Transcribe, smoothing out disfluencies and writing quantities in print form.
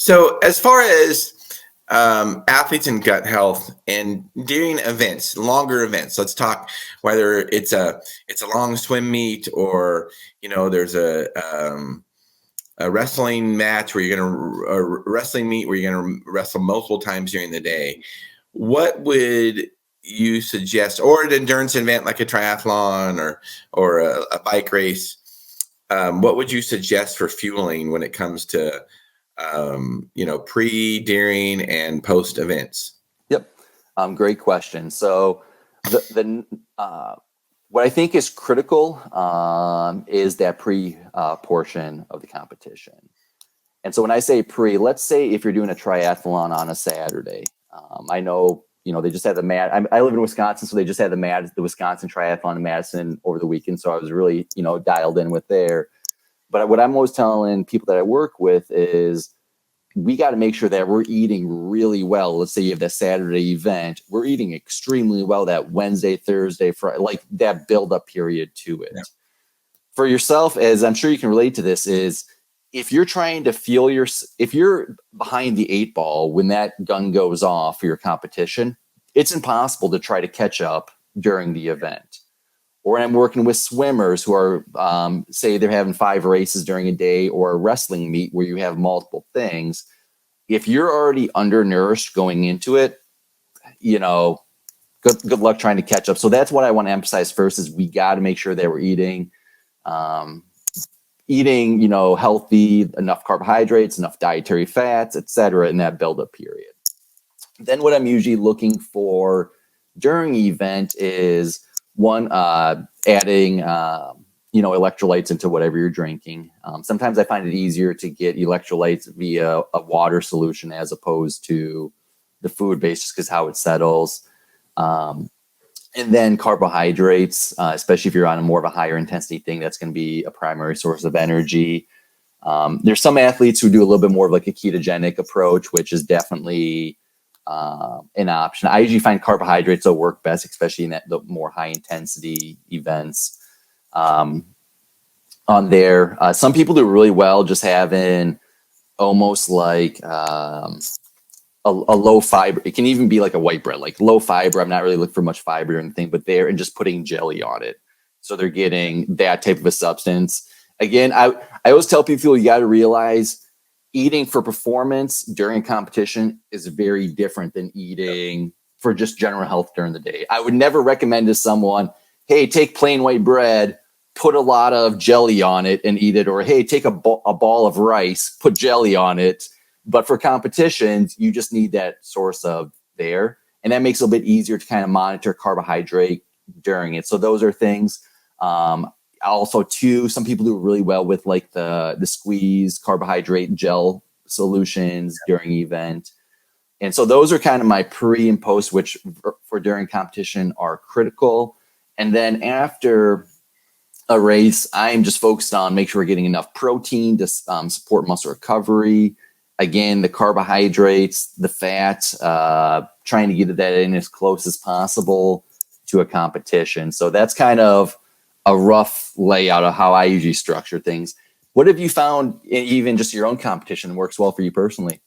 So as far as athletes and gut health and during events, longer events, let's talk whether it's a long swim meet or there's a wrestling match where a wrestling meet where you're going to wrestle multiple times during the day. What would you suggest, or an endurance event like a triathlon or a bike race? What would you suggest for fueling when it comes to pre, during, and post events? Yep. Great question. So what I think is critical is that pre portion of the competition. And so when I say pre, let's say if you're doing a triathlon on a Saturday, I know, they just had I live in Wisconsin, so they just had the Wisconsin Triathlon in Madison over the weekend. So I was really, dialed in with there. But what I'm always telling people that I work with is we got to make sure that we're eating really well. Let's say you have that Saturday event. We're eating extremely well that Wednesday, Thursday, Friday, like that build-up period to it. Yeah. For yourself, as I'm sure you can relate to this, is if you're trying to fuel if you're behind the 8 ball when that gun goes off for your competition, it's impossible to try to catch up during the event. Or I'm working with swimmers who are, say they're having 5 races during a day, or a wrestling meet where you have multiple things. If you're already undernourished going into it, good luck trying to catch up. So that's what I want to emphasize first is we got to make sure that we're eating healthy, enough carbohydrates, enough dietary fats, et cetera, in that buildup period. Then what I'm usually looking for during event is one, adding, electrolytes into whatever you're drinking. Sometimes I find it easier to get electrolytes via a water solution as opposed to the food base, just because how it settles. And then carbohydrates, especially if you're on more of a higher intensity thing, that's going to be a primary source of energy. There's some athletes who do a little bit more of like a ketogenic approach, which is definitely an option. I usually find carbohydrates will work best, especially in the more high intensity events. On there, some people do really well just having almost like a low fiber. It can even be like a white bread, like low fiber. I'm not really looking for much fiber or anything, but and just putting jelly on it, so they're getting that type of a substance. Again, I always tell people you got to realize eating for performance during a competition is very different than eating for just general health during the day. I would never recommend to someone, hey, take plain white bread, put a lot of jelly on it and eat it, or hey, take a ball of rice, put jelly on it. But for competitions, you just need that source of there. And that makes it a bit easier to kind of monitor carbohydrate during it. So those are things. Also, too, some people do really well with like the squeeze carbohydrate gel solutions during event. And so those are kind of my pre and post, which for during competition are critical. And then after a race, I'm just focused on make sure we're getting enough protein to support muscle recovery. Again, the carbohydrates, the fat, trying to get that in as close as possible to a competition. So that's kind of a rough layout of how I usually structure things. What have you found, even just your own competition, works well for you personally?